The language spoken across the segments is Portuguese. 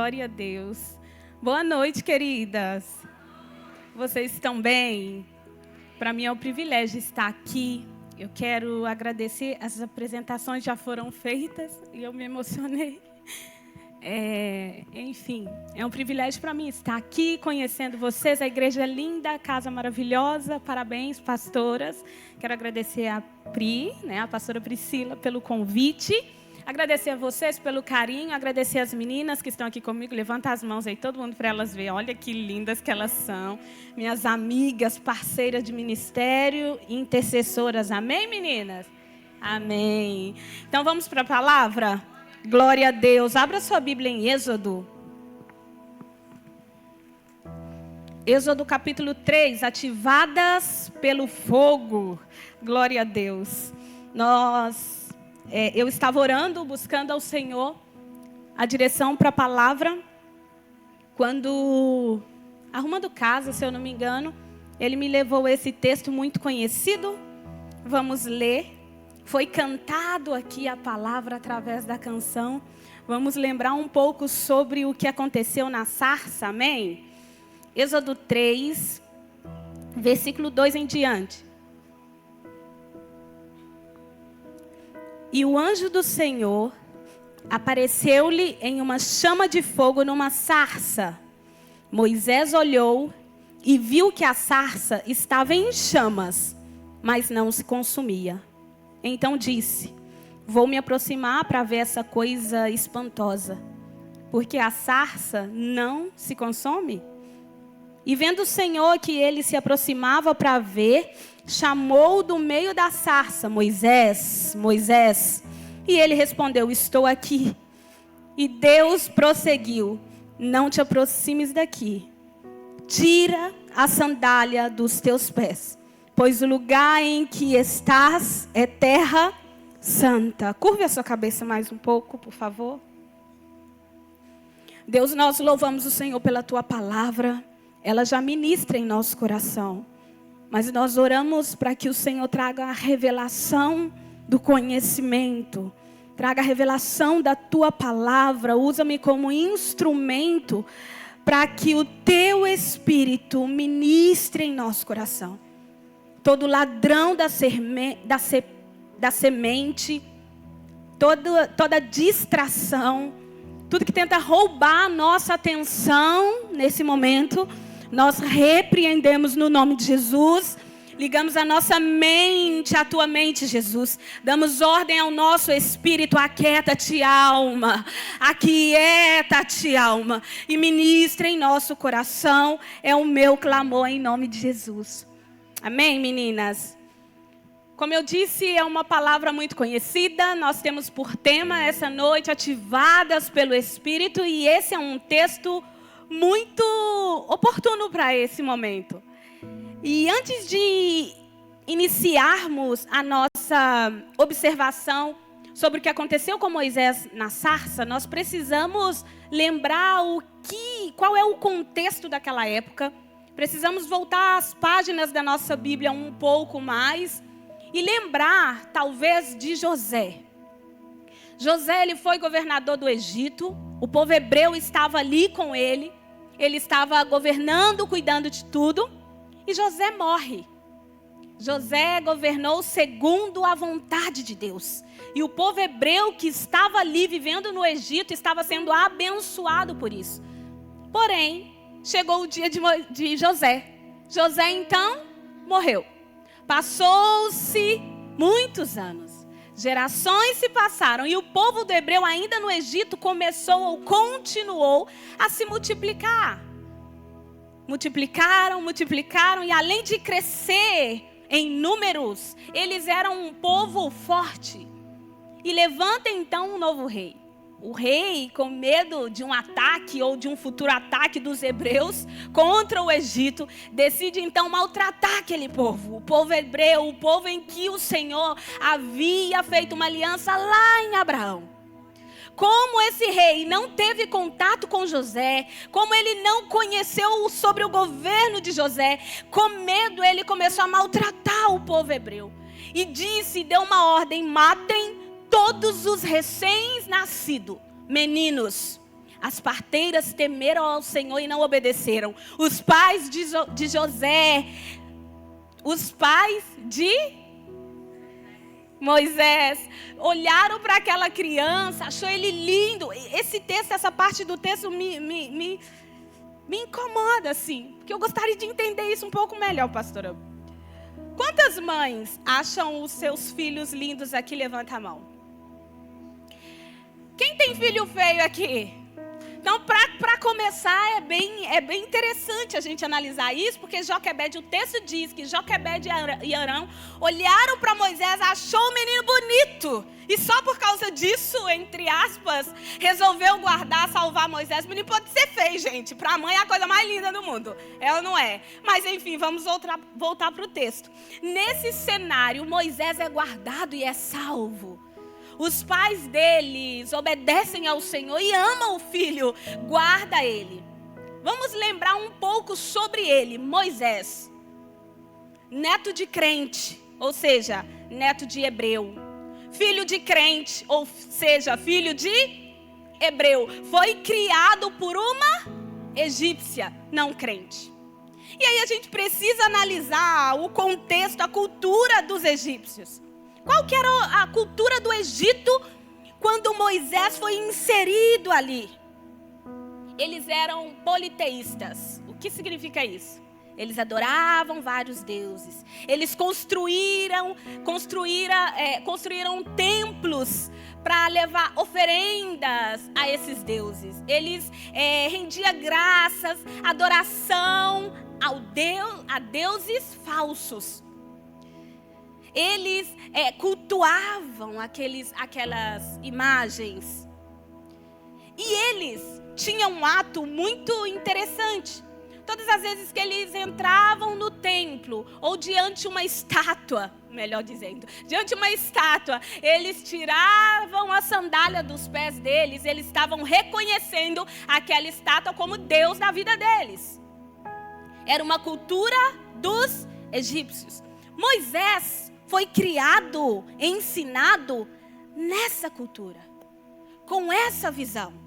Glória a Deus. Boa noite, queridas. Vocês estão bem? Para mim é um privilégio estar aqui. Eu quero agradecer. As apresentações já foram feitas e eu me emocionei. Enfim, é um privilégio para mim estar aqui, conhecendo vocês. A igreja é linda, a casa maravilhosa. Parabéns, pastoras. Quero agradecer a Pri, a pastora Priscila, pelo convite. Agradecer a vocês pelo carinho, agradecer as meninas que estão aqui comigo. Levanta as mãos aí, todo mundo, para elas verem. Olha que lindas que elas são. Minhas amigas, parceiras de ministério, intercessoras. Amém, meninas? Amém. Então, vamos para a palavra? Glória a Deus. Abra sua Bíblia em Êxodo. Êxodo capítulo 3, ativadas pelo fogo. Glória a Deus. Eu estava orando, buscando ao Senhor a direção para a palavra. Quando, arrumando casa, se eu não me engano, Ele me levou esse texto muito conhecido. Vamos ler. Foi cantado aqui a palavra através da canção. Vamos lembrar um pouco sobre o que aconteceu na sarça, amém? Êxodo 3, versículo 2 em diante. E o anjo do Senhor apareceu-lhe em uma chama de fogo numa sarça. Moisés olhou e viu que a sarça estava em chamas, mas não se consumia. Então disse: vou me aproximar para ver essa coisa espantosa, porque a sarça não se consome. E vendo o Senhor que ele se aproximava para ver, chamou do meio da sarça: Moisés, Moisés. E ele respondeu: estou aqui. E Deus prosseguiu: não te aproximes daqui. Tira a sandália dos teus pés, pois o lugar em que estás é terra santa. Curve a sua cabeça mais um pouco, por favor. Deus, nós louvamos o Senhor pela tua palavra. Ela já ministra em nosso coração. Mas nós oramos para que o Senhor traga a revelação do conhecimento. Traga a revelação da tua palavra. Usa-me como instrumento para que o teu Espírito ministre em nosso coração. Todo ladrão da semente, toda distração, tudo que tenta roubar a nossa atenção nesse momento, nós repreendemos no nome de Jesus. Ligamos a nossa mente, a tua mente, Jesus. Damos ordem ao nosso espírito: aquieta-te, alma. Aquieta-te, alma. E ministra em nosso coração. É o meu clamor em nome de Jesus. Amém, meninas? Como eu disse, é uma palavra muito conhecida. Nós temos por tema essa noite: ativadas pelo Espírito. E esse é um texto muito oportuno para esse momento. E antes de iniciarmos a nossa observação sobre o que aconteceu com Moisés na sarça, nós precisamos lembrar qual é o contexto daquela época. Precisamos voltar às páginas da nossa Bíblia um pouco mais e lembrar, talvez, de José. José, ele foi governador do Egito. O povo hebreu estava ali com ele. Ele estava governando, cuidando de tudo. E José morre. José governou segundo a vontade de Deus. E o povo hebreu que estava ali vivendo no Egito estava sendo abençoado por isso. Porém, chegou o dia de José. José, então, morreu. Passou-se muitos anos. Gerações se passaram e o povo do hebreu ainda no Egito continuou a se multiplicar. Multiplicaram e além de crescer em números, eles eram um povo forte. E levanta então um novo rei. O rei, com medo de um ataque ou de um futuro ataque dos hebreus contra o Egito, decide então maltratar aquele povo. O povo hebreu, o povo em que o Senhor havia feito uma aliança lá em Abraão. Como esse rei não teve contato com José, como ele não conheceu sobre o governo de José, com medo ele começou a maltratar o povo hebreu. E deu uma ordem: matem todos os recém-nascidos, meninos. As parteiras temeram ao Senhor e não obedeceram. Os pais de José, os pais de Moisés, olharam para aquela criança, achou ele lindo. Esse texto, essa parte do texto me incomoda, assim. Porque eu gostaria de entender isso um pouco melhor, pastora. Quantas mães acham os seus filhos lindos aqui? Levanta a mão. Quem tem filho feio aqui? Então, para começar, é bem interessante a gente analisar isso, porque Joquebede, o texto diz que Joquebede e Arão olharam para Moisés, achou o menino bonito. E só por causa disso, entre aspas, resolveu guardar, salvar Moisés. O menino pode ser feio, gente. Para a mãe é a coisa mais linda do mundo. É ou não é? Mas enfim, vamos voltar para o texto. Nesse cenário, Moisés é guardado e é salvo. Os pais deles obedecem ao Senhor e amam o filho, guarda ele. Vamos lembrar um pouco sobre ele, Moisés. Neto de crente, ou seja, neto de hebreu. Filho de crente, ou seja, filho de hebreu. Foi criado por uma egípcia, não crente. E aí a gente precisa analisar o contexto, a cultura dos egípcios. Qual que era a cultura do Egito quando Moisés foi inserido ali? Eles eram politeístas. O que significa isso? Eles adoravam vários deuses. Eles construíram templos para levar oferendas a esses deuses. Eles rendiam graças, adoração a deuses falsos. Eles cultuavam aquelas imagens. E eles tinham um ato muito interessante. Todas as vezes que eles entravam no templo, ou diante de uma estátua, melhor dizendo, diante de uma estátua, eles tiravam a sandália dos pés deles, eles estavam reconhecendo aquela estátua como Deus da vida deles. Era uma cultura dos egípcios. Moisés foi criado, ensinado nessa cultura, com essa visão.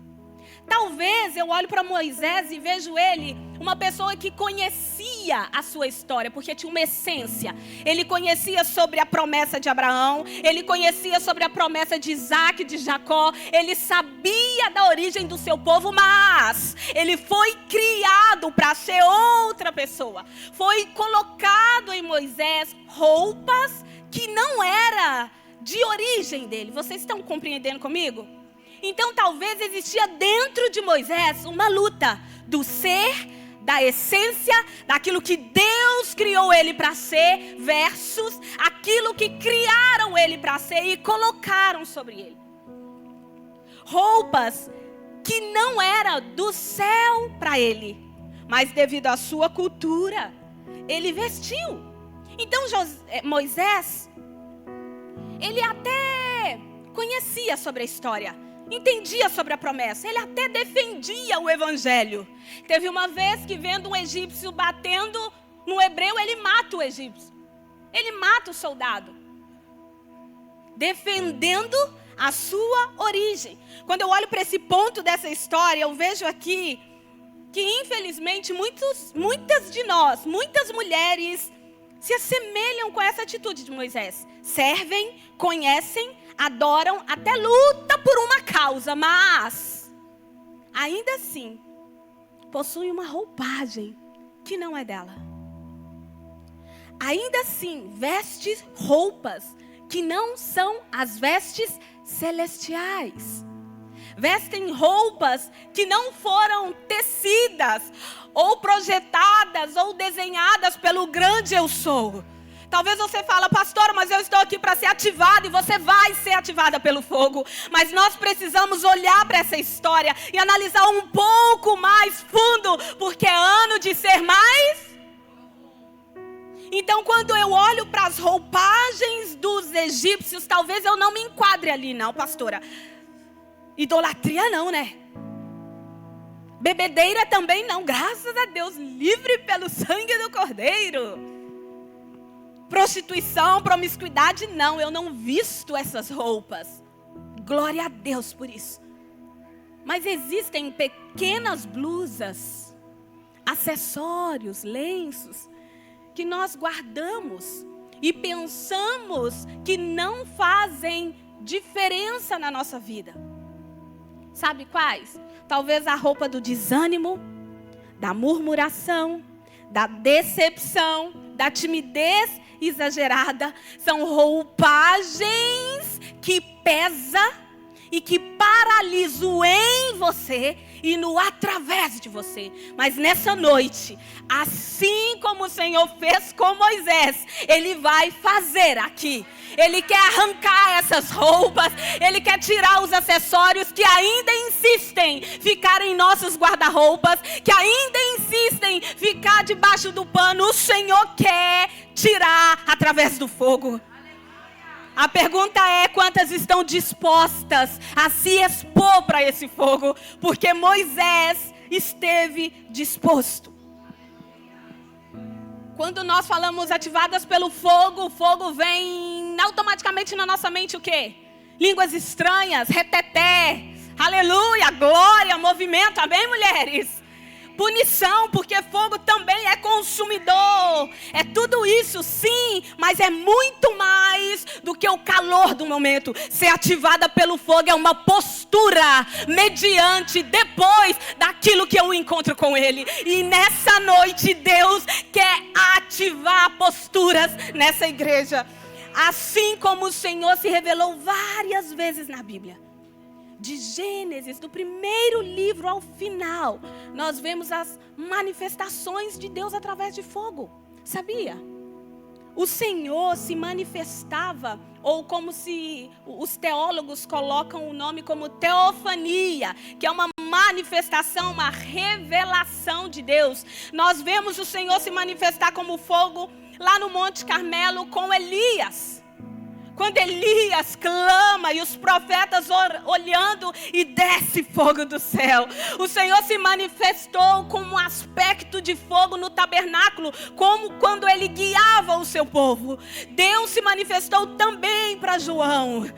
Talvez eu olho para Moisés e vejo ele uma pessoa que conhecia a sua história, porque tinha uma essência. Ele conhecia sobre a promessa de Abraão, ele conhecia sobre a promessa de Isaac, de Jacó, ele sabia da origem do seu povo, mas ele foi criado para ser outra pessoa. Foi colocado em Moisés roupas que não era de origem dele. Vocês estão compreendendo comigo? Então talvez existia dentro de Moisés uma luta do ser, da essência, daquilo que Deus criou ele para ser, versus aquilo que criaram ele para ser e colocaram sobre ele. Roupas que não eram do céu para ele, mas devido à sua cultura, ele vestiu. Então Moisés, ele até conhecia sobre a história, entendia sobre a promessa, ele até defendia o evangelho. Teve uma vez que vendo um egípcio batendo no hebreu, ele mata o egípcio. Ele mata o soldado, defendendo a sua origem. Quando eu olho para esse ponto dessa história, eu vejo aqui que infelizmente muitas de nós, muitas mulheres se assemelham com essa atitude de Moisés. Servem, conhecem, adoram, até luta por uma causa, mas ainda assim possui uma roupagem que não é dela. Ainda assim veste roupas que não são as vestes celestiais. Vestem roupas que não foram tecidas, ou projetadas, ou desenhadas pelo grande eu sou. Talvez você fale, pastora, mas eu estou aqui para ser ativada, e você vai ser ativada pelo fogo. Mas nós precisamos olhar para essa história e analisar um pouco mais fundo, porque é ano de ser mais. Então, quando eu olho para as roupagens dos egípcios, talvez eu não me enquadre ali, não, pastora. Idolatria não, né? Bebedeira também não, graças a Deus, livre pelo sangue do Cordeiro. Prostituição, promiscuidade, não, eu não visto essas roupas. Glória a Deus por isso. Mas existem pequenas blusas, acessórios, lenços, que nós guardamos e pensamos que não fazem diferença na nossa vida. Sabe quais? Talvez a roupa do desânimo, da murmuração, da decepção, da timidez exagerada. São roupagens que pesam e que paralisam em você e no através de você. Mas nessa noite, assim como o Senhor fez com Moisés, Ele vai fazer aqui. Ele quer arrancar essas roupas, Ele quer tirar os acessórios que ainda insistem ficar em nossos guarda-roupas, que ainda insistem ficar debaixo do pano. O Senhor quer tirar através do fogo. A pergunta é: quantas estão dispostas a se expor para esse fogo? Porque Moisés esteve disposto. Quando nós falamos ativadas pelo fogo, o fogo vem automaticamente na nossa mente o quê? Línguas estranhas, reteté, aleluia, glória, movimento, amém, mulheres? Punição, porque fogo também é consumidor. É tudo isso, sim, mas é muito mais do que o calor do momento. Ser ativada pelo fogo é uma postura mediante, depois daquilo que eu encontro com Ele. E nessa noite Deus quer ativar posturas nessa igreja. Assim como o Senhor se revelou várias vezes na Bíblia. De Gênesis, do primeiro livro ao final, nós vemos as manifestações de Deus através de fogo. Sabia? O Senhor se manifestava, ou como se os teólogos colocam o nome como teofania, que é uma manifestação, uma revelação de Deus. Nós vemos o Senhor se manifestar como fogo lá no Monte Carmelo com Elias. Quando Elias clama e os profetas olhando e desce fogo do céu. O Senhor se manifestou com um aspecto de fogo no tabernáculo, como quando Ele guiava o seu povo. Deus se manifestou também para João.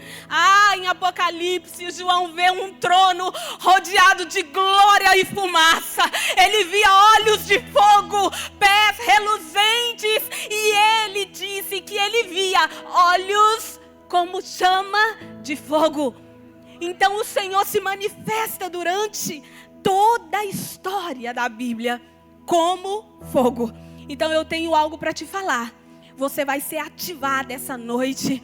Em Apocalipse, João vê um trono rodeado de glória e fumaça. Ele via olhos de fogo, pés reluzentes, e ele disse que ele via olhos como chama de fogo. Então o Senhor se manifesta durante toda a história da Bíblia como fogo. Então eu tenho algo para te falar. Você vai ser ativado essa noite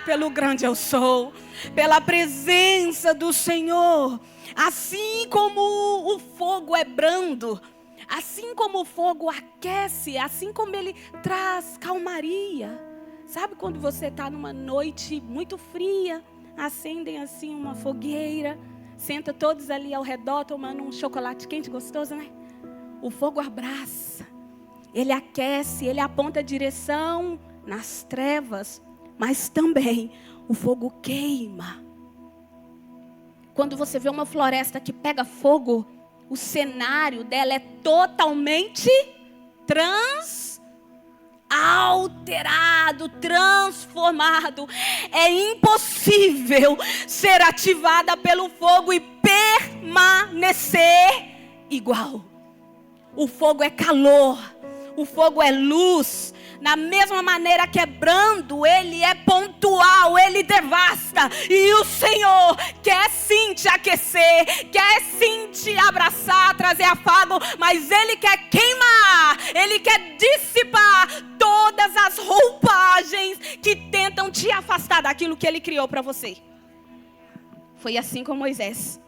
pelo grande eu sou, pela presença do Senhor. Assim como o fogo é brando, assim como o fogo aquece, assim como ele traz calmaria. Sabe quando você está numa noite muito fria, acendem assim uma fogueira, senta todos ali ao redor tomando um chocolate quente gostoso, né? O fogo abraça, ele aquece, ele aponta a direção nas trevas, mas também o fogo queima. Quando você vê uma floresta que pega fogo, o cenário dela é totalmente alterado, transformado. É impossível ser ativada pelo fogo e permanecer igual. O fogo é calor, o fogo é luz. Na mesma maneira que é brando, ele é pontual, ele devasta. E o Senhor quer sim te aquecer, quer sim te abraçar, trazer afago, mas Ele quer queimar, Ele quer dissipar todas as roupagens que tentam te afastar daquilo que Ele criou para você. Foi assim com Moisés.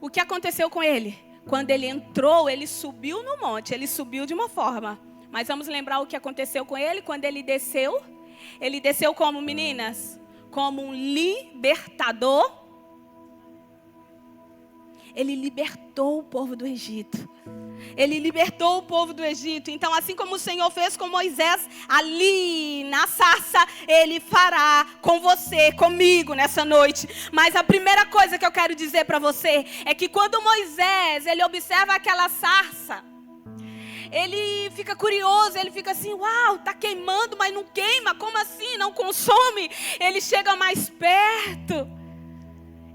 O que aconteceu com ele? Quando ele entrou, ele subiu no monte, ele subiu de uma forma. Mas vamos lembrar o que aconteceu com ele quando ele desceu. Ele desceu como, meninas? Como um libertador. Ele libertou o povo do Egito. Ele libertou o povo do Egito. Então, assim como o Senhor fez com Moisés ali na sarça, Ele fará com você, comigo nessa noite. Mas a primeira coisa que eu quero dizer para você é que quando Moisés, ele observa aquela sarça, ele fica curioso, ele fica assim, uau, está queimando, mas não queima, como assim, não consome? Ele chega mais perto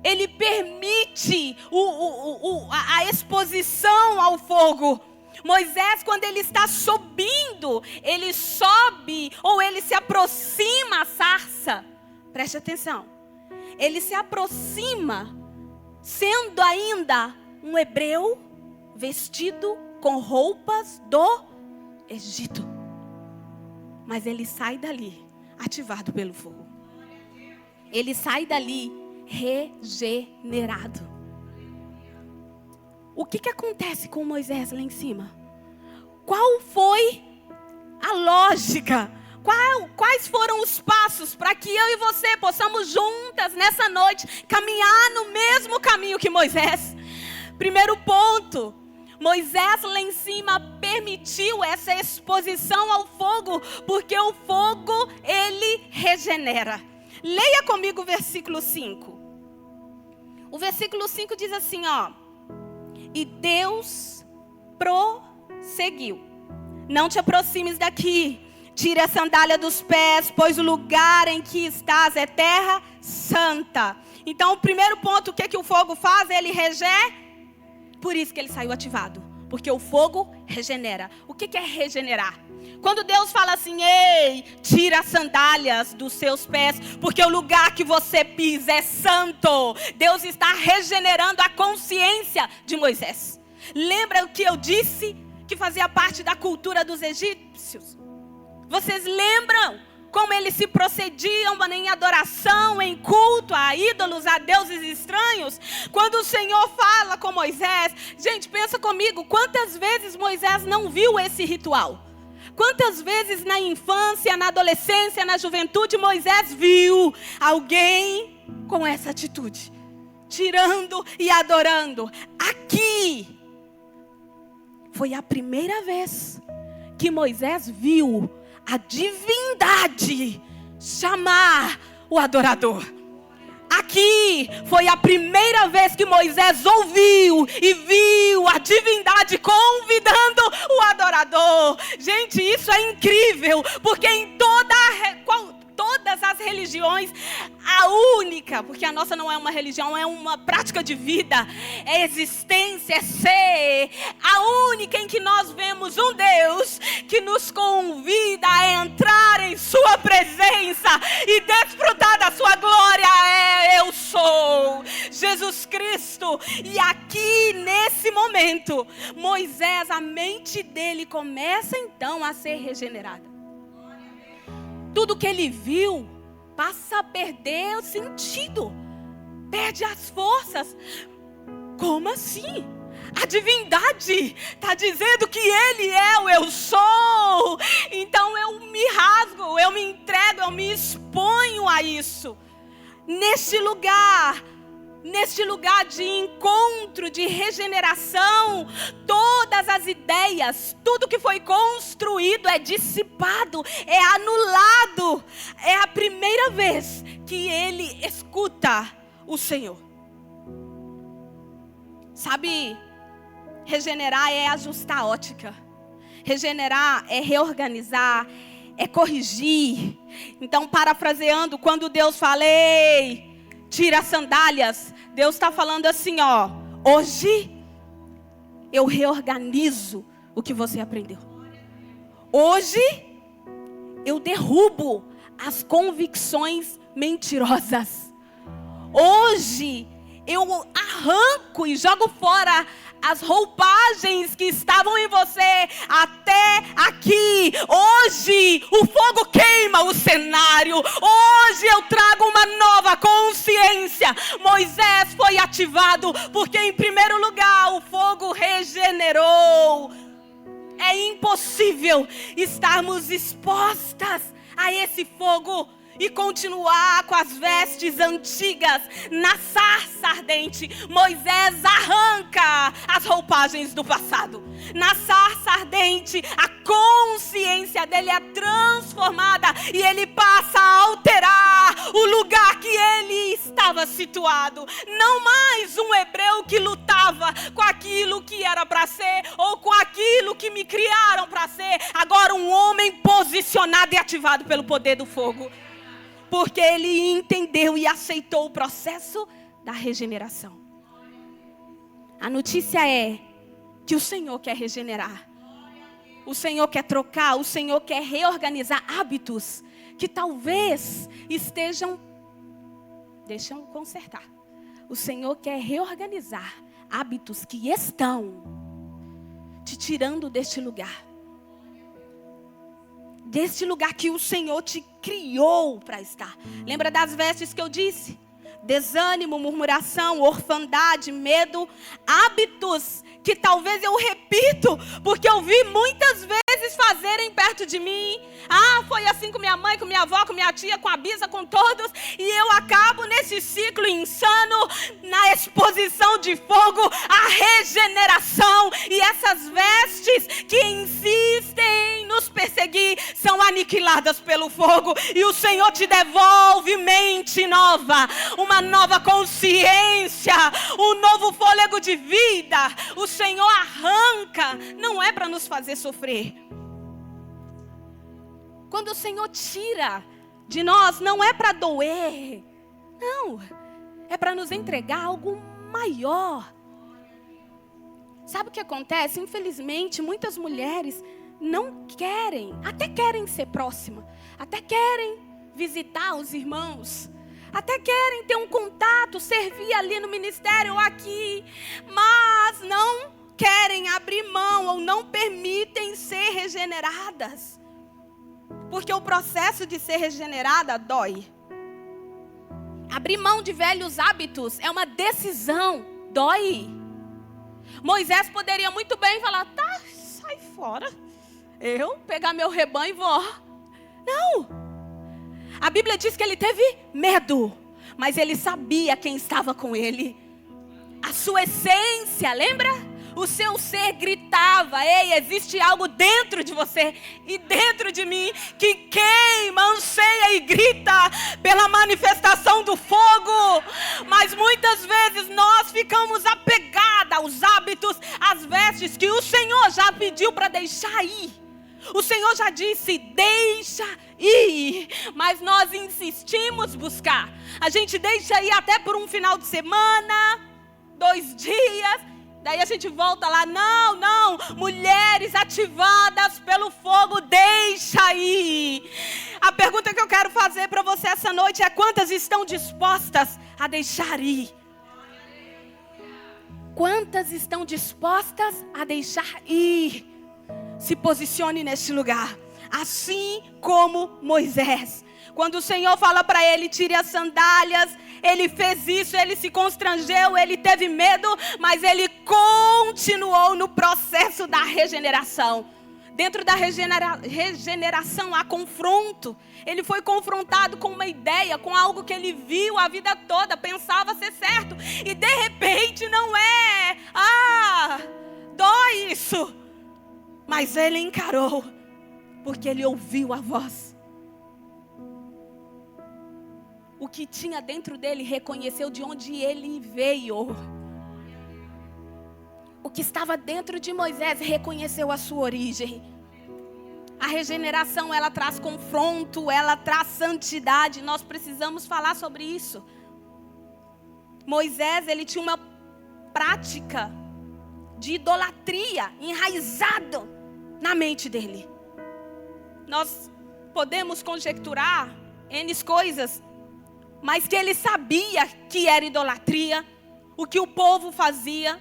ele permite a exposição ao fogo. Moisés, quando ele está subindo, ele sobe ou ele se aproxima à sarça. Preste atenção. Ele se aproxima, sendo ainda um hebreu vestido com roupas do Egito. Mas ele sai dali ativado pelo fogo. Ele sai dali regenerado. O que acontece com Moisés lá em cima? Qual foi a lógica? Quais foram os passos para que eu e você possamos juntas nessa noite caminhar no mesmo caminho que Moisés? Primeiro ponto, Moisés lá em cima permitiu essa exposição ao fogo, porque o fogo, ele regenera. Leia comigo o versículo 5. O versículo 5 diz assim, ó. E Deus prosseguiu. Não te aproximes daqui. Tire a sandália dos pés, pois o lugar em que estás é terra santa. Então, o primeiro ponto, o que o fogo faz? Ele regenera. Por isso que ele saiu ativado. Porque o fogo regenera. O que é regenerar? Quando Deus fala assim, ei, tira as sandálias dos seus pés, porque o lugar que você pisa é santo. Deus está regenerando a consciência de Moisés. Lembra o que eu disse que fazia parte da cultura dos egípcios? Vocês lembram como eles se procediam em adoração, em culto a ídolos, a deuses estranhos? Quando o Senhor fala com Moisés, gente, pensa comigo, quantas vezes Moisés não viu esse ritual? Quantas vezes na infância, na adolescência, na juventude, Moisés viu alguém com essa atitude, tirando e adorando? Aqui foi a primeira vez que Moisés viu a divindade chamar o adorador. Aqui foi a primeira vez que Moisés ouviu e viu a divindade convidando o adorador. Gente, isso é incrível, porque em todas as religiões, a única, porque a nossa não é uma religião, é uma prática de vida, é existência, é ser, a única em que nós vemos um Deus que nos convida a entrar em sua presença e desfrutar da sua glória é eu sou, Jesus Cristo. E aqui nesse momento, Moisés, a mente dele começa então a ser regenerada. Tudo que ele viu passa a perder o sentido, perde as forças. Como assim? A divindade está dizendo que ele é o eu sou. Então eu me rasgo, eu me entrego, eu me exponho a isso. Neste lugar de encontro, de regeneração, todas as ideias, tudo que foi construído é dissipado, é anulado. É a primeira vez que ele escuta o Senhor. Sabe, regenerar é ajustar a ótica. Regenerar é reorganizar, é corrigir. Então, parafraseando, quando Deus fala, ei, tira as sandálias, Deus está falando assim, ó, hoje eu reorganizo o que você aprendeu. Hoje eu derrubo as convicções mentirosas. Hoje eu arranco e jogo fora as roupagens que estavam em você até aqui. Hoje o fogo queima o cenário. Hoje eu trago uma nova consciência. Moisés foi ativado porque, em primeiro lugar, o fogo regenerou. É impossível estarmos expostas a esse fogo e continuar com as vestes antigas na sarça ardente. Moisés arranca as roupagens do passado. Na sarça ardente, a consciência dele é transformada e ele passa a alterar o lugar que ele estava situado. Não mais um hebreu que lutava com aquilo que era para ser ou com aquilo que me criaram para ser. Agora um homem posicionado e ativado pelo poder do fogo. Porque ele entendeu e aceitou o processo da regeneração. A notícia é que o Senhor quer regenerar. O Senhor quer trocar, o Senhor quer reorganizar hábitos que talvez estejam... Deixa eu consertar. O Senhor quer reorganizar hábitos que estão te tirando deste lugar. Deste lugar que o Senhor te criou para estar. Lembra das vestes que eu disse? Desânimo, murmuração, orfandade, medo, hábitos que talvez eu repito, porque eu vi muitas vezes fazerem perto de mim. Foi assim com minha mãe, com minha avó, com minha tia, com a bisa, com todos. E eu acabo nesse ciclo insano, na exposição de fogo, a regeneração. E essas vestes que insistem em nos perseguir são aniquiladas pelo fogo. E o Senhor te devolve mente nova, uma nova consciência, um novo fôlego de vida. O Senhor arranca, não é para nos fazer sofrer. Quando o Senhor tira de nós, não é para doer. Não, é para nos entregar algo maior. Sabe o que acontece? Infelizmente, muitas mulheres não querem, até querem ser próxima, até querem visitar os irmãos, até querem ter um contato, servir ali no ministério ou aqui, mas não querem abrir mão ou não permitem ser regeneradas. Porque o processo de ser regenerada dói. Abrir mão de velhos hábitos é uma decisão, dói. Moisés poderia muito bem falar, tá, sai fora. Eu pegar meu rebanho e vou. Não. A Bíblia diz que ele teve medo, mas ele sabia quem estava com ele. A sua essência, lembra? O seu ser gritava, ei, existe algo dentro de você e dentro de mim que queima, anseia e grita pela manifestação do fogo. Mas muitas vezes nós ficamos apegados aos hábitos, às vestes que o Senhor já pediu para deixar ir. O Senhor já disse, deixa ir, mas nós insistimos buscar. A gente deixa ir até por um final de semana, 2 dias, daí a gente volta lá, não, mulheres ativadas pelo fogo, deixa ir. A pergunta que eu quero fazer para você essa noite é, quantas estão dispostas a deixar ir? Quantas estão dispostas a deixar ir? Se posicione neste lugar, assim como Moisés. Quando o Senhor fala para ele, tire as sandálias, ele fez isso, ele se constrangeu, ele teve medo, mas ele continuou no processo da regeneração. Dentro da regeneração há confronto. Ele foi confrontado com uma ideia, com algo que ele viu a vida toda, pensava ser certo. E de repente não é. Dói isso. Mas ele encarou, porque ele ouviu a voz. O que tinha dentro dele reconheceu de onde ele veio. O que estava dentro de Moisés reconheceu a sua origem. A regeneração, ela traz confronto, ela traz santidade. Nós precisamos falar sobre isso. Moisés, ele tinha uma prática de idolatria enraizado na mente dele. Nós podemos conjecturar N coisas, mas que ele sabia que era idolatria, o que o povo fazia.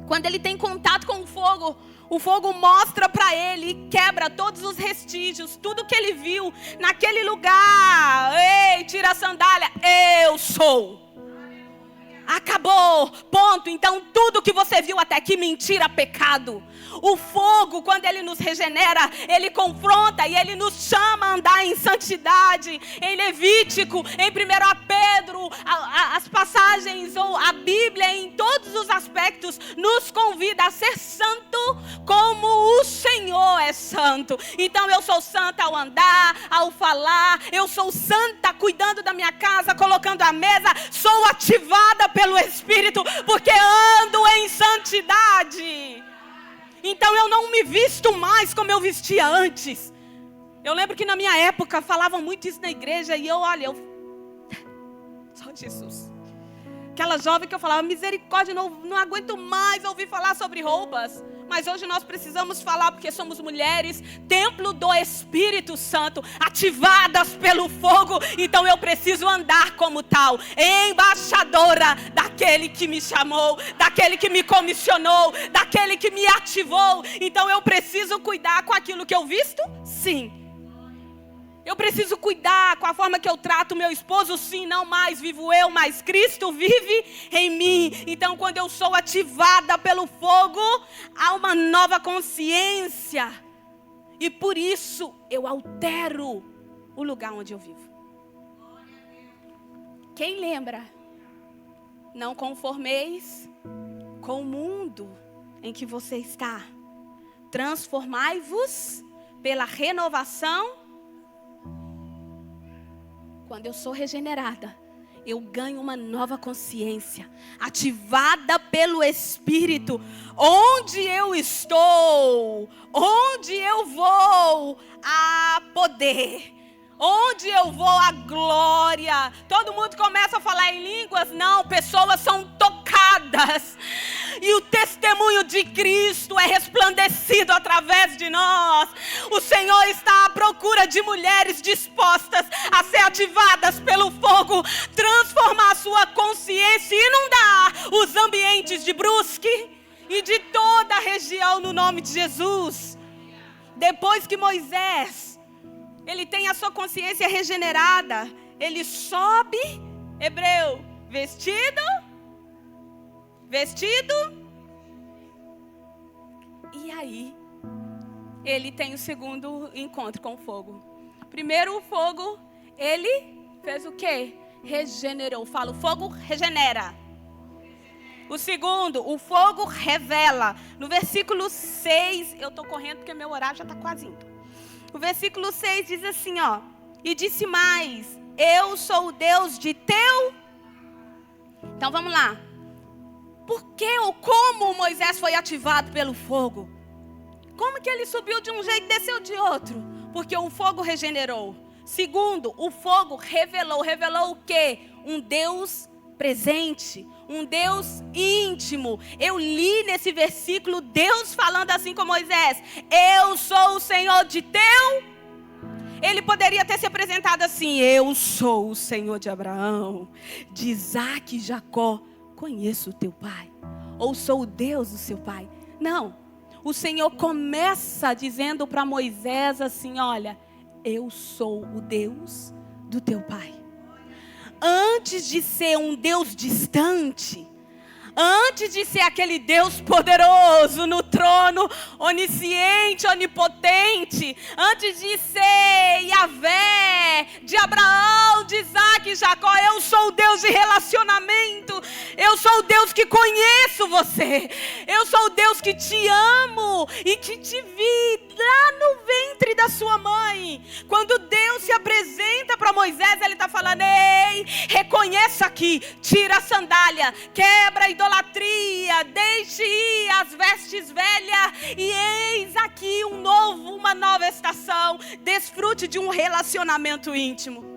Quando ele tem contato com o fogo mostra para ele, quebra todos os vestígios, tudo que ele viu naquele lugar. Ei, tira a sandália, eu sou. Acabou, ponto. Então tudo que você viu até aqui, mentira, pecado. O fogo, quando ele nos regenera, ele confronta e ele nos chama a andar em santidade. Em Levítico, em 1 Pedro, as passagens ou a Bíblia em todos os aspectos nos convida a ser santo como o Senhor é santo. Então eu sou santa ao andar, ao falar. Eu sou santa cuidando da minha casa, colocando a mesa. Sou ativada pelo Espírito, porque ando em santidade. Então eu não me visto mais como eu vestia antes. Eu lembro que na minha época falavam muito isso na igreja. E só Jesus. Aquela jovem que eu falava, misericórdia, não aguento mais ouvir falar sobre roupas. Mas hoje nós precisamos falar porque somos mulheres, templo do Espírito Santo, ativadas pelo fogo. Então eu preciso andar como tal, embaixadora daquele que me chamou, daquele que me comissionou, daquele que me ativou. Então eu preciso cuidar com aquilo que eu visto? Sim. Eu preciso cuidar com a forma que eu trato meu esposo? Sim, não mais vivo eu, mas Cristo vive em mim. Então, quando eu sou ativada pelo fogo, há uma nova consciência. E por isso, eu altero o lugar onde eu vivo. Quem lembra? Não conformeis com o mundo em que você está. Transformai-vos pela renovação. Quando eu sou regenerada, eu ganho uma nova consciência, ativada pelo Espírito. Onde eu estou, onde eu vou, há poder. Onde eu vou, há glória. Todo mundo começa a falar em línguas? Não, pessoas são tocadas. E o testemunho de Cristo é resplandecido através de nós. O Senhor está à procura de mulheres dispostas a ser ativadas pelo fogo, transformar a sua consciência e inundar os ambientes de Brusque e de toda a região no nome de Jesus. Depois que Moisés, ele tem a sua consciência regenerada, ele sobe, Hebreu, vestido, e aí, ele tem o segundo encontro com o fogo. Primeiro, o fogo, ele fez o quê? Regenerou. Fala, o fogo regenera. O segundo, o fogo revela. No versículo 6, eu estou correndo porque meu horário já está quase indo. O versículo 6 diz assim, ó. E disse mais, eu sou o Deus de teu. Então vamos lá. Por que ou como Moisés foi ativado pelo fogo? Como que ele subiu de um jeito e desceu de outro? Porque o fogo regenerou. Segundo, o fogo revelou. Revelou o quê? Um Deus presente, um Deus íntimo. Eu li nesse versículo Deus falando assim com Moisés: eu sou o Senhor de teu. Ele poderia ter se apresentado assim: eu sou o Senhor de Abraão, de Isaac e Jacó. Conheço o teu pai. Ou sou o Deus do seu pai. Não. O Senhor começa dizendo para Moisés assim: olha, eu sou o Deus do teu pai. Antes de ser um Deus distante, antes de ser aquele Deus poderoso no trono, onisciente, onipotente, antes de ser Yahvé, de Abraão, de Isaac e Jacó, eu sou o Deus de relacionamento, eu sou o Deus que conheço você, eu sou o Deus que te amo e que te vi lá no ventre da sua mãe. Quando Deus se apresenta para Moisés, ele está falando: ei, reconheça aqui, tira a sandália, quebra a idolatria, deixe ir as vestes velhas e eis aqui uma nova estação. Desfrute de um relacionamento íntimo.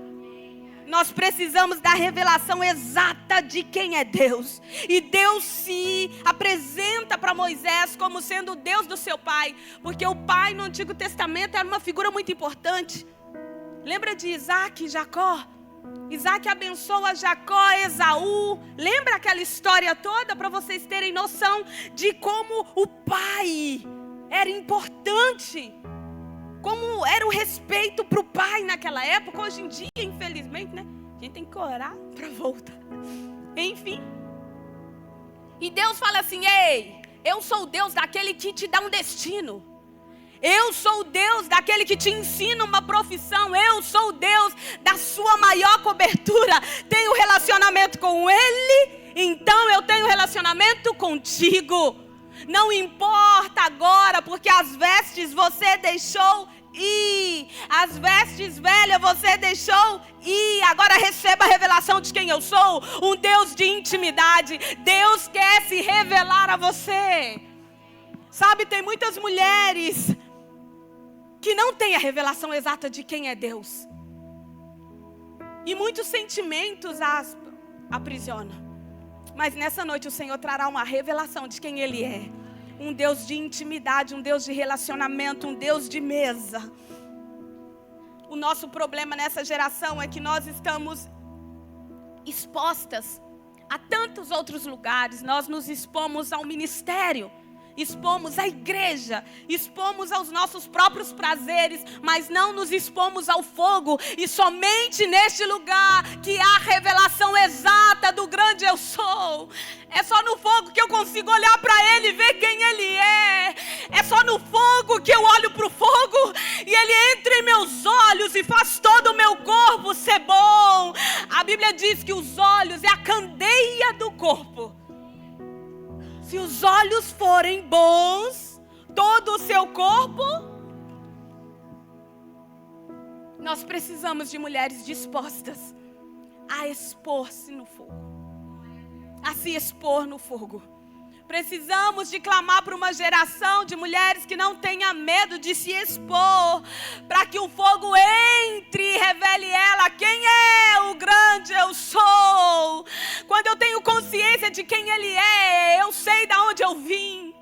Nós precisamos da revelação exata de quem é Deus. E Deus se apresenta para Moisés como sendo o Deus do seu pai. Porque o pai no Antigo Testamento era uma figura muito importante. Lembra de Isaac e Jacó? Isaac abençoa Jacó, Esaú. Lembra aquela história toda? Para vocês terem noção de como o pai era importante. Como era o respeito para o pai naquela época. Hoje em dia, infelizmente, né? A gente tem que orar para voltar. Enfim. E Deus fala assim: ei, eu sou o Deus daquele que te dá um destino. Eu sou o Deus daquele que te ensina uma profissão. Eu sou o Deus da sua maior cobertura. Tenho relacionamento com Ele, então eu tenho relacionamento contigo. Não importa agora, porque as vestes você deixou ir. As vestes velhas você deixou ir. Agora receba a revelação de quem eu sou. Um Deus de intimidade. Deus quer se revelar a você. Sabe, tem muitas mulheres que não têm a revelação exata de quem é Deus. E muitos sentimentos as aprisionam. Mas nessa noite o Senhor trará uma revelação de quem Ele é. Um Deus de intimidade, um Deus de relacionamento, um Deus de mesa. O nosso problema nessa geração é que nós estamos expostas a tantos outros lugares. Nós nos expomos ao ministério, expomos à igreja, expomos aos nossos próprios prazeres, mas não nos expomos ao fogo. E somente neste lugar que há a revelação exata do grande eu sou. É só no fogo que eu consigo olhar para Ele e ver quem Ele é. É só no fogo que eu olho para o fogo e Ele entra em meus olhos e faz todo o meu corpo ser bom. A Bíblia diz que os olhos é a candeia do corpo. Se os olhos forem bons, todo o seu corpo. Nós precisamos de mulheres dispostas a expor-se no fogo, a se expor no fogo. Precisamos de clamar para uma geração de mulheres que não tenha medo de se expor, para que o fogo entre e revele ela quem é o grande eu sou. Quando eu tenho consciência de quem Ele é, eu sei de onde eu vim.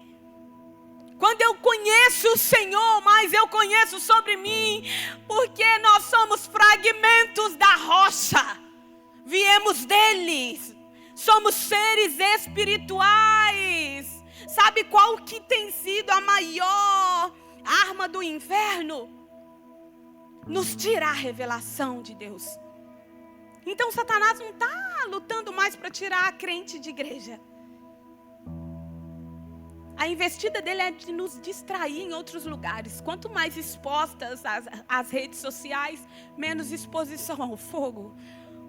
Quando eu conheço o Senhor, mas eu conheço sobre mim, porque nós somos fragmentos da rocha, viemos deles. Somos seres espirituais. Sabe qual que tem sido a maior arma do inferno? Nos tirar a revelação de Deus. Então Satanás não está lutando mais para tirar a crente de igreja. A investida dele é de nos distrair em outros lugares. Quanto mais expostas às redes sociais, menos exposição ao fogo.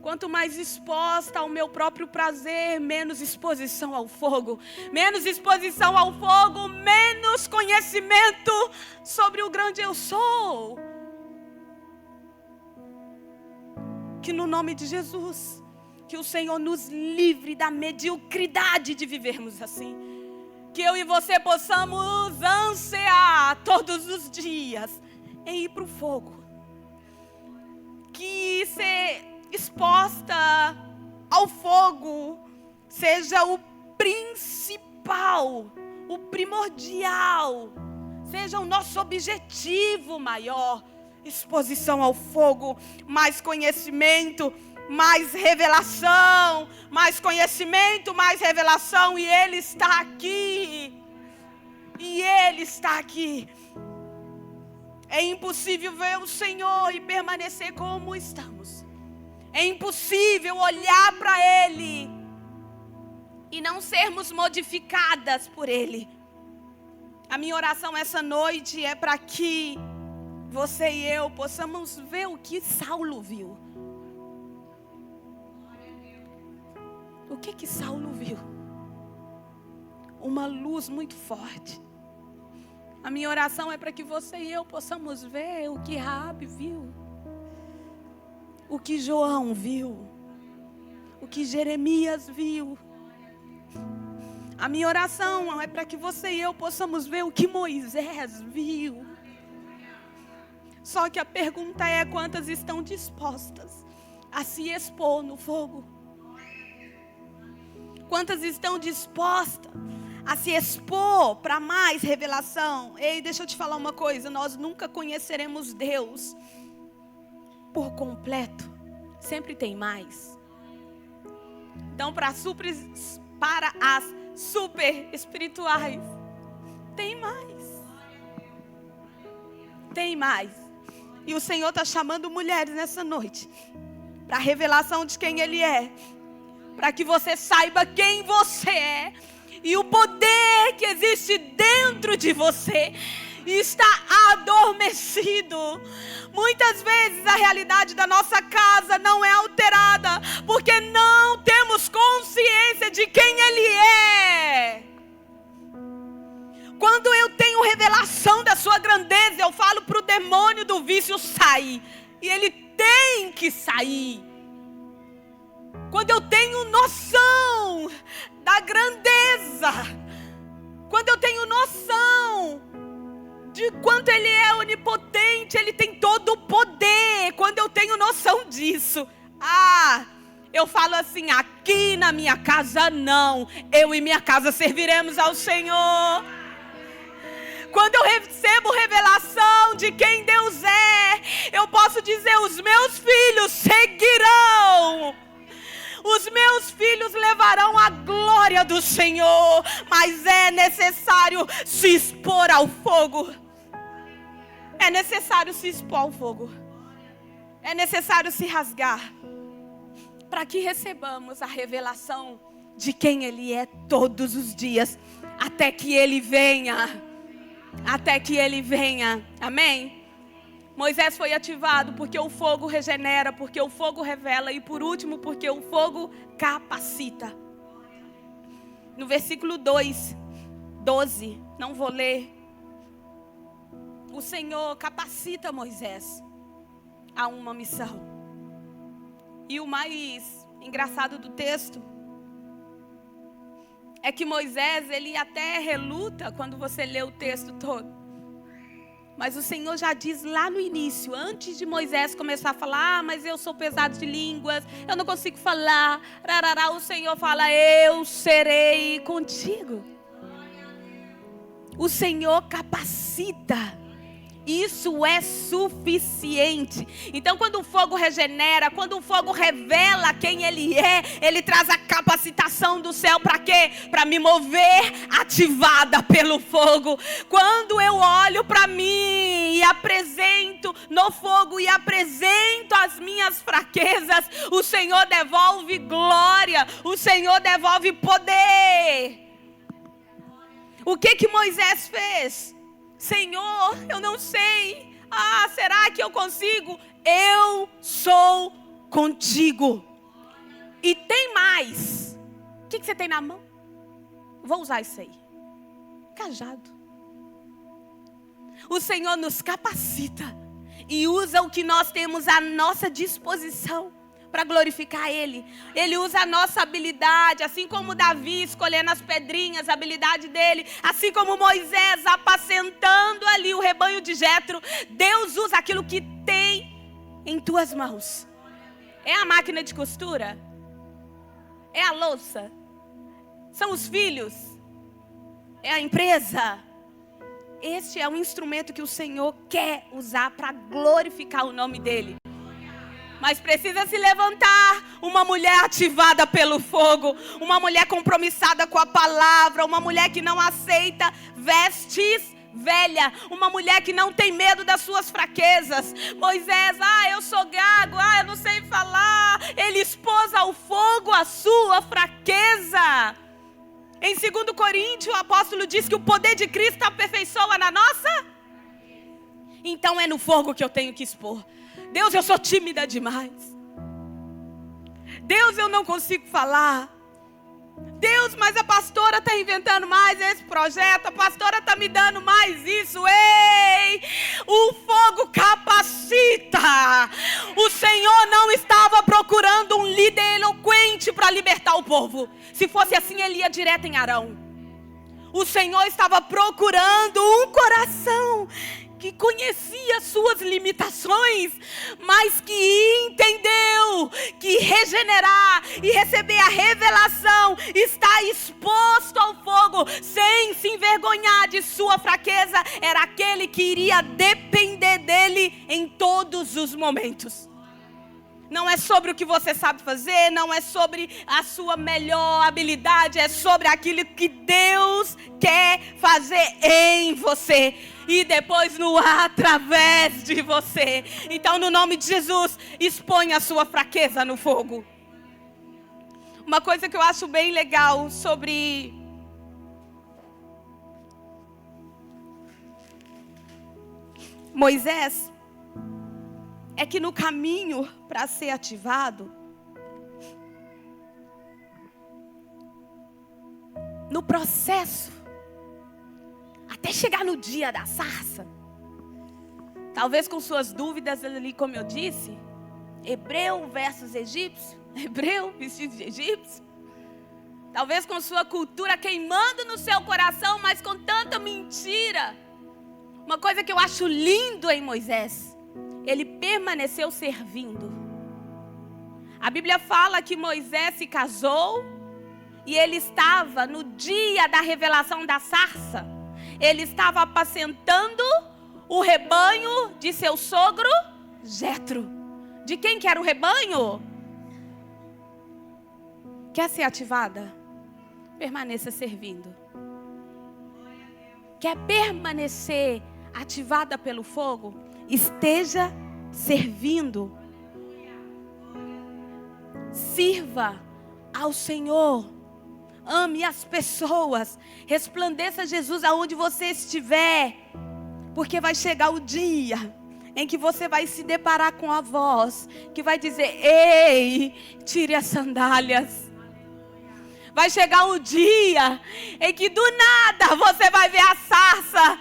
Quanto mais exposta ao meu próprio prazer, menos exposição ao fogo. Menos exposição ao fogo, menos conhecimento sobre o grande eu sou. Que no nome de Jesus, que o Senhor nos livre da mediocridade de vivermos assim. Que eu e você possamos ansiar todos os dias em ir para o fogo. Que ser exposta ao fogo seja o principal, o primordial, seja o nosso objetivo maior. Exposição ao fogo, mais conhecimento, mais revelação, mais conhecimento, mais revelação, e Ele está aqui. E Ele está aqui. É impossível ver o Senhor e permanecer como estamos. É impossível olhar para Ele e não sermos modificadas por Ele. A minha oração essa noite é para que você e eu possamos ver o que Saulo viu. O que Saulo viu? Uma luz muito forte. A minha oração é para que você e eu possamos ver o que Raabe viu. O que João viu. O que Jeremias viu. A minha oração é para que você e eu possamos ver o que Moisés viu. Só que a pergunta é: quantas estão dispostas a se expor no fogo? Quantas estão dispostas a se expor para mais revelação? Ei, deixa eu te falar uma coisa. Nós nunca conheceremos Deus por completo. Sempre tem mais. Então, para as super espirituais, tem mais. Tem mais. E o Senhor está chamando mulheres nessa noite para a revelação de quem Ele é. Para que você saiba quem você é. E o poder que existe dentro de você está adormecido. Muitas vezes a realidade da nossa casa não é alterada, porque não temos consciência de quem Ele é. Quando eu tenho revelação da sua grandeza, eu falo para o demônio do vício: sai. E ele tem que sair. Quando eu tenho noção da grandeza, quando eu tenho noção de quanto Ele é onipotente, Ele tem todo o poder, quando eu tenho noção disso, Eu falo assim: aqui na minha casa não, eu e minha casa serviremos ao Senhor. Quando eu recebo revelação de quem Deus é, eu posso dizer: os meus filhos seguirão. Os meus filhos levarão a glória do Senhor. Mas é necessário se expor ao fogo. É necessário se expor ao fogo. É necessário se rasgar. Para que recebamos a revelação de quem Ele é todos os dias. Até que Ele venha. Até que Ele venha. Amém? Moisés foi ativado porque o fogo regenera, porque o fogo revela e por último porque o fogo capacita. No versículo 12, não vou ler. O Senhor capacita Moisés a uma missão. E o mais engraçado do texto é que Moisés, ele até reluta quando você lê o texto todo. Mas o Senhor já diz lá no início, antes de Moisés começar a falar: mas eu sou pesado de línguas, eu não consigo falar. O Senhor fala: eu serei contigo. O Senhor capacita. Isso é suficiente. Então, quando o fogo regenera, quando o fogo revela quem Ele é, Ele traz a capacitação do céu para quê? Para me mover ativada pelo fogo. Quando eu olho para mim e apresento no fogo e apresento as minhas fraquezas, o Senhor devolve glória, o Senhor devolve poder. O que Moisés fez? Senhor, eu não sei. Será que eu consigo? Eu sou contigo. E tem mais. O que você tem na mão? Vou usar isso aí. Cajado. O Senhor nos capacita e usa o que nós temos à nossa disposição para glorificar Ele. Ele usa a nossa habilidade, assim como Davi escolhendo as pedrinhas, a habilidade dele, assim como Moisés apacentando ali o rebanho de Jetro. Deus usa aquilo que tem em tuas mãos. É a máquina de costura? É a louça? São os filhos? É a empresa? Este é um instrumento que o Senhor quer usar para glorificar o nome dEle. Mas precisa se levantar uma mulher ativada pelo fogo, uma mulher compromissada com a palavra, uma mulher que não aceita vestes velha, uma mulher que não tem medo das suas fraquezas. Moisés: eu sou gago, eu não sei falar. Ele expôs ao fogo a sua fraqueza. Em 2 Coríntios, o apóstolo diz que o poder de Cristo aperfeiçoa na nossa. Então é no fogo que eu tenho que expor. Deus, eu sou tímida demais. Deus, eu não consigo falar. Deus, mas a pastora está inventando mais esse projeto. A pastora está me dando mais isso. Ei, o fogo capacita. O Senhor não estava procurando um líder eloquente para libertar o povo. Se fosse assim, Ele ia direto em Arão. O Senhor estava procurando um coração que conhecia suas limitações, mas que entendeu que regenerar e receber a revelação, está exposto ao fogo, sem se envergonhar de sua fraqueza, era aquele que iria depender dele em todos os momentos. Não é sobre o que você sabe fazer, não é sobre a sua melhor habilidade, é sobre aquilo que Deus quer fazer em você e depois no através de você. Então, no nome de Jesus, exponha a sua fraqueza no fogo. Uma coisa que eu acho bem legal sobre Moisés é que no caminho para ser ativado, no processo, até chegar no dia da sarça, talvez com suas dúvidas ali, como eu disse, hebreu versus egípcio, hebreu vestido de egípcio, talvez com sua cultura queimando no seu coração, mas com tanta mentira. Uma coisa que eu acho lindo em Moisés, ele permaneceu servindo. A Bíblia fala que Moisés se casou e ele estava no dia da revelação da sarça. Ele estava apacentando o rebanho de seu sogro Jetro. De quem que era o rebanho? Quer ser ativada? Permaneça servindo. Quer permanecer ativada pelo fogo? Esteja servindo. Sirva ao Senhor. Ame as pessoas. Resplandeça Jesus aonde você estiver. Porque vai chegar o dia em que você vai se deparar com a voz que vai dizer: ei, tire as sandálias. Vai chegar o dia em que do nada você vai ver a sarça.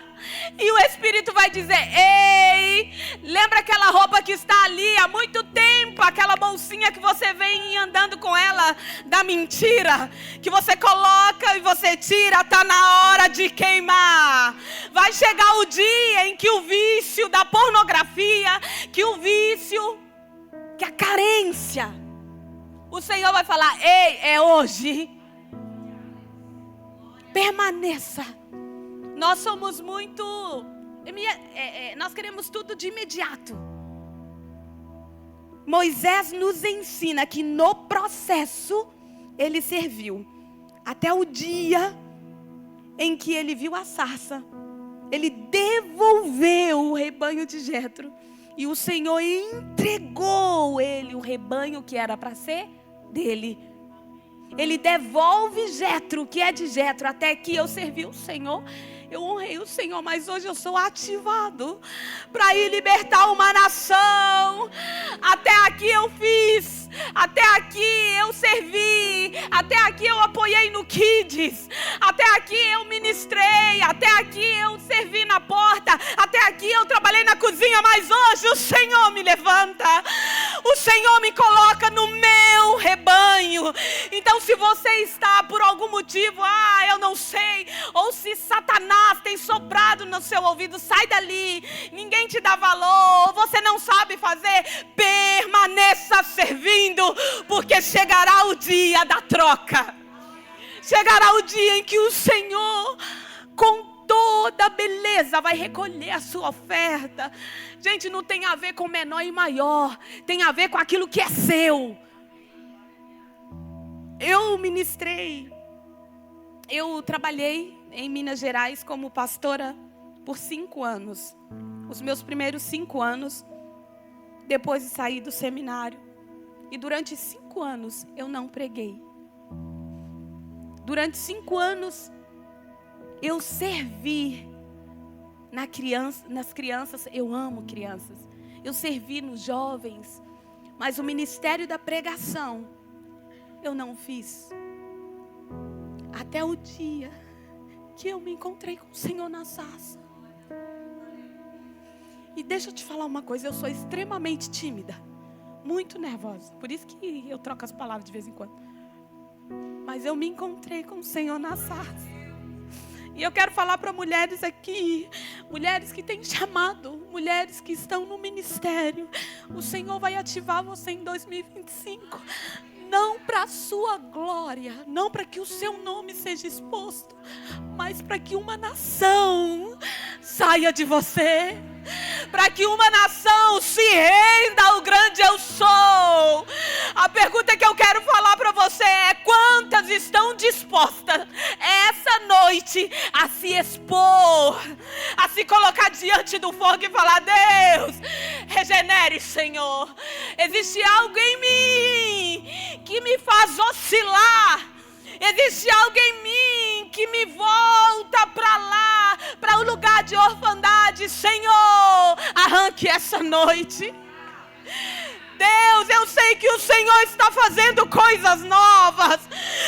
E o Espírito vai dizer: ei, lembra aquela roupa que está ali há muito tempo, aquela bolsinha que você vem andando com ela, da mentira, que você coloca e você tira, está na hora de queimar. Vai chegar o dia em que o vício da pornografia, que o vício, que a carência, o Senhor vai falar: ei, é hoje. Permaneça. Nós somos muito... nós queremos tudo de imediato. Moisés nos ensina que no processo ele serviu. Até o dia em que ele viu a sarça. Ele devolveu o rebanho de Jetro. E o Senhor entregou ele o rebanho que era para ser dele. Ele devolve Jetro, que é de Jetro. Até aqui eu servi o Senhor, eu honrei o Senhor, mas hoje eu sou ativado para ir libertar uma nação. Até aqui eu fiz, até aqui eu servi, até aqui eu apoiei no Kids, até aqui eu ministrei, até aqui eu servi na porta, até aqui eu trabalhei na cozinha, mas hoje o Senhor me levanta, o Senhor me coloca no meu rebanho. Então, se você está por algum motivo, eu não sei, ou se Satanás tem soprado no seu ouvido, sai dali, ninguém te dá valor, você não sabe fazer, permaneça servindo, porque chegará o dia da troca. Chegará o dia em que o Senhor, com toda beleza, vai recolher a sua oferta. Gente, não tem a ver com menor e maior, tem a ver com aquilo que é seu. Eu ministrei, eu trabalhei em Minas Gerais como pastora por 5 anos. Os meus primeiros 5 anos, depois de sair do seminário. E durante 5 anos eu não preguei. Durante 5 anos eu servi nas crianças. Eu amo crianças. Eu servi nos jovens. Mas o ministério da pregação eu não fiz. Até o dia que eu me encontrei com o Senhor na sarça. E deixa eu te falar uma coisa, eu sou extremamente tímida, muito nervosa, por isso que eu troco as palavras de vez em quando. Mas eu me encontrei com o Senhor na sarça. E eu quero falar para mulheres aqui, mulheres que têm chamado, mulheres que estão no ministério. O Senhor vai ativar você em 2025. Não para a sua glória, não para que o seu nome seja exposto, mas para que uma nação saia de você, para que uma nação se renda ao grande eu sou. A pergunta que eu quero falar para você é: quantas estão dispostas essa noite a se expor, a se colocar diante do fogo e falar: Deus, regenere, Senhor. Existe algo em mim que me faz oscilar. Existe algo em mim que me volta para lá, para o lugar de orfandade. Senhor, arranque essa noite. Deus, eu sei que o Senhor está fazendo coisas novas.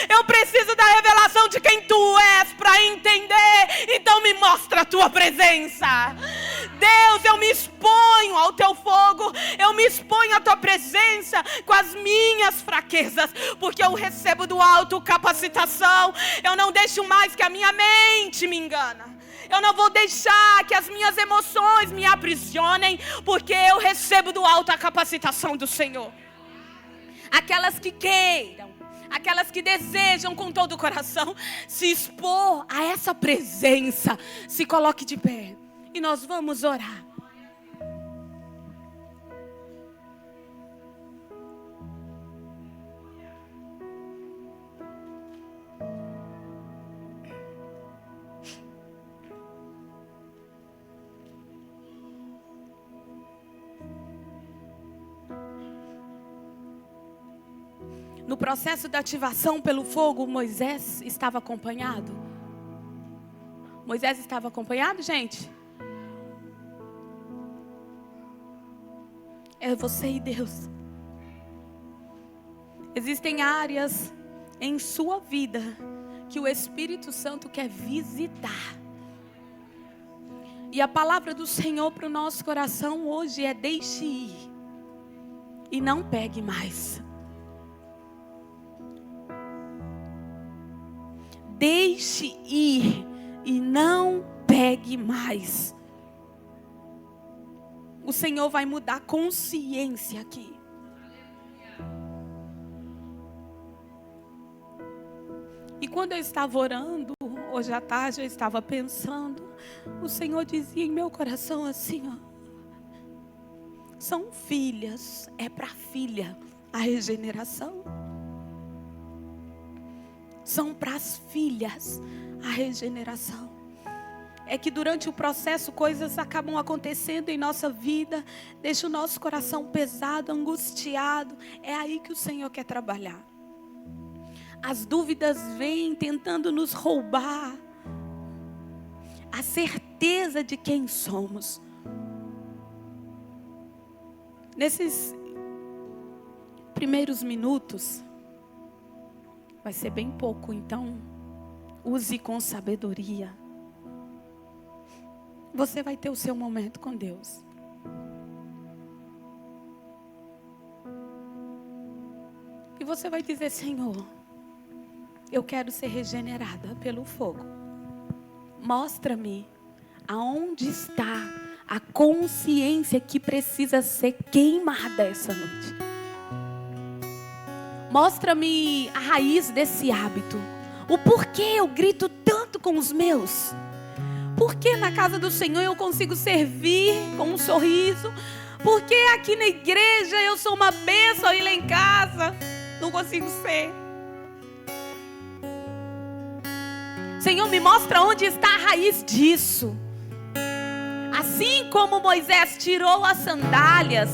Eu preciso da revelação de quem Tu és para entender. Então me mostra a Tua presença. Deus, eu me exponho ao Teu fogo. Eu me exponho à Tua presença com as minhas fraquezas, porque eu recebo do alto capacitação. Eu não deixo mais que a minha mente me engana. Eu não vou deixar que as minhas emoções me aprisionem, porque eu recebo do alto a capacitação do Senhor. aquelas que queiram, aquelas que desejam com todo o coração se expor a essa presença, se coloque de pé e nós vamos orar. No processo da ativação pelo fogo, Moisés estava acompanhado? Moisés estava acompanhado, gente? É você e Deus. Existem áreas em sua vida que o Espírito Santo quer visitar. E a palavra do Senhor para o nosso coração hoje é: deixe ir e não pegue mais. Deixe ir e não pegue mais. O Senhor vai mudar a consciência aqui. E quando eu estava orando, hoje à tarde eu estava pensando, o Senhor dizia em meu coração assim, ó: são filhas, é para filha a regeneração. São para as filhas a regeneração. É que durante o processo coisas acabam acontecendo em nossa vida, deixa o nosso coração pesado, angustiado. É aí que o Senhor quer trabalhar. As dúvidas vêm tentando nos roubar a certeza de quem somos. Nesses primeiros minutos, vai ser bem pouco, então use com sabedoria. Você vai ter o seu momento com Deus. E você vai dizer: Senhor, eu quero ser regenerada pelo fogo. Mostra-me aonde está a consciência que precisa ser queimada essa noite. Mostra-me a raiz desse hábito. O porquê eu grito tanto com os meus. Porque na casa do Senhor eu consigo servir com um sorriso. Porque aqui na igreja eu sou uma bênção e lá em casa não consigo ser. Senhor, me mostra onde está a raiz disso. Assim como Moisés tirou as sandálias,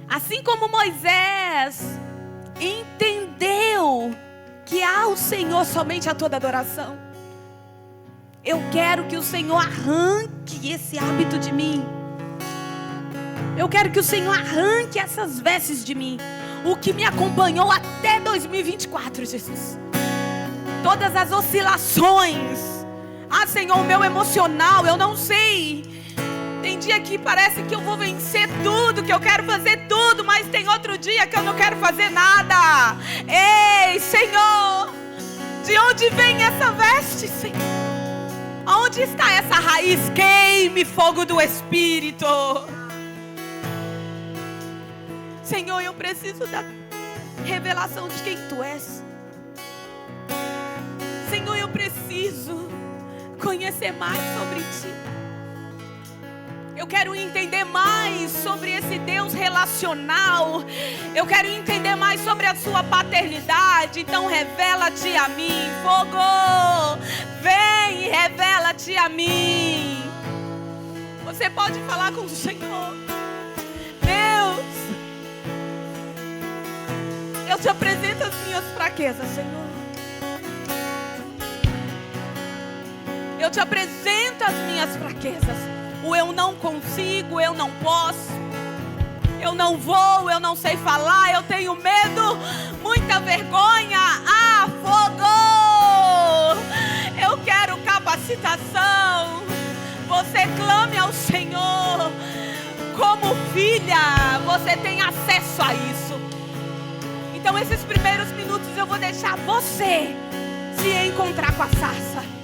assim como Moisés entendeu que ao Senhor somente a toda adoração, eu quero que o Senhor arranque esse hábito de mim. Eu quero que o Senhor arranque essas vestes de mim. O que me acompanhou até 2024, Jesus. Todas as oscilações. Ah, Senhor, o meu emocional, eu não sei. Tem dia que parece que eu vou vencer tudo, que eu quero fazer tudo, mas tem outro dia que eu não quero fazer nada. Ei, Senhor, de onde vem essa veste, Senhor? Aonde está essa raiz? Queime, fogo do Espírito. Senhor, eu preciso da revelação de quem Tu és. Senhor, eu preciso conhecer mais sobre Ti. Eu quero entender mais sobre esse Deus relacional. Eu quero entender mais sobre a sua paternidade. Então revela-te a mim, fogo. Vem e revela-te a mim. Você pode falar com o Senhor. Deus, eu te apresento as minhas fraquezas, Senhor. Eu te apresento as minhas fraquezas. O eu não consigo, eu não posso, eu não vou, eu não sei falar, eu tenho medo, muita vergonha. Ah, fogo! Eu quero capacitação. Você clame ao Senhor. Como filha, você tem acesso a isso. Então esses primeiros minutos eu vou deixar você se encontrar com a sarça.